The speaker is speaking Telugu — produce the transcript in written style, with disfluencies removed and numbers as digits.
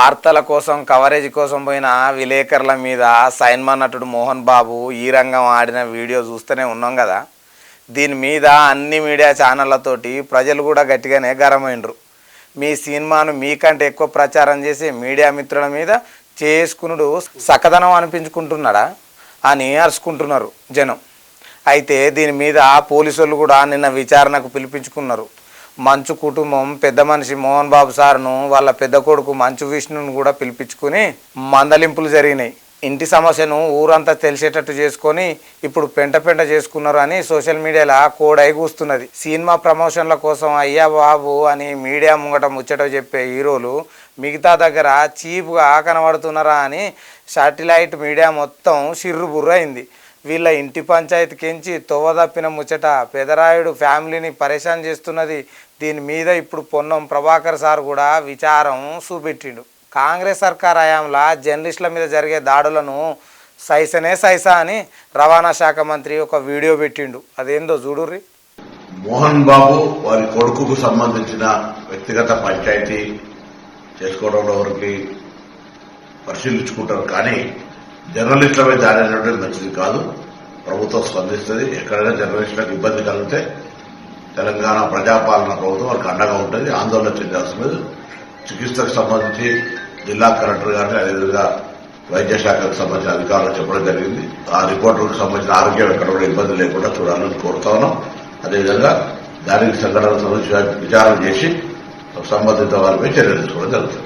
వార్తల కోసం కవరేజ్ కోసం పోయిన విలేకరుల మీద సైన్మాన్ నటుడు మోహన్ బాబు ఈ రంగం ఆడిన వీడియో చూస్తూనే ఉన్నాం కదా. దీని మీద అన్ని మీడియా ఛానళ్లతోటి ప్రజలు కూడా గట్టిగానే గరమైండ్రు. మీ సినిమాను మీకంటే ఎక్కువ ప్రచారం చేసి మీడియా మిత్రుల మీద చేసుకునుడు సకదనం అనిపించుకుంటున్నాడా అని అరుచుకుంటున్నారు జనం. అయితే దీని మీద పోలీసులు కూడా నిన్న విచారణకు పిలిపించుకున్నారు. మంచు కుటుంబం పెద్ద మనిషి మోహన్ బాబు సార్ను వాళ్ళ పెద్ద కొడుకు మంచు విష్ణును కూడా పిలిపించుకుని మందలింపులు జరిగినాయి. ఇంటి సమస్యను ఊరంతా తెలిసేటట్టు చేసుకొని ఇప్పుడు పెంట చేసుకున్నారు అని సోషల్ మీడియాలో కోడై కూస్తున్నది. సినిమా ప్రమోషన్ల కోసం అయ్యా బాబు అని మీడియా ముంగట ముచ్చట చెప్పే హీరోలు మిగతా దగ్గర చీప్గా కనబడుతున్నారా అని శాటిలైట్ మీడియా మొత్తం సిర్రు బుర్ర అయింది. వీళ్ళ ఇంటి పంచాయతీకించి తోవదప్పిన ముచ్చట పెదరాయుడు ఫ్యామిలీని పరేషాన్ చేస్తున్నది. దీని మీద ఇప్పుడు పొన్నం ప్రభాకర్ సార్ కూడా విచారం చూపెట్టిండు. కాంగ్రెస్ సర్కార్ హయాంలో జర్నలిస్టుల మీద జరిగే దాడులను సైసా అని రవాణా శాఖ మంత్రి ఒక వీడియో పెట్టిండు. అదేందో చూడుర్రి. మోహన్ బాబు వారి కొడుకుకు సంబంధించిన వ్యక్తిగత పంచాయతీ చేసుకోవడంలో ఎవరికి పరిశీలించుకుంటారు, కానీ జర్నలిస్టుల మీద దాడి అనేటువంటి మంచిది కాదు. ప్రభుత్వం స్పందిస్తుంది. ఎక్కడైనా జర్నలిస్టులకు ఇబ్బంది కలిగితే తెలంగాణ ప్రజాపాలన ప్రభుత్వం వారికి అండగా ఉంటుంది. ఆందోళన చెందాల్సినది. చికిత్సకు సంబంధించి జిల్లా కలెక్టర్ గారిని, అదేవిధంగా వైద్య శాఖకు సంబంధించిన అధికారులు చెప్పడం జరిగింది. ఆ రిపోర్టులకు సంబంధించిన ఆరోగ్యం ఎక్కడ కూడా ఇబ్బంది లేకుండా చూడాలని కోరుతా ఉన్నాం. అదేవిధంగా దానికి సంఘటనకు సంబంధించి విచారణ చేసి సంబంధిత వారిపై చర్యలు తీసుకోవడం జరుగుతుంది.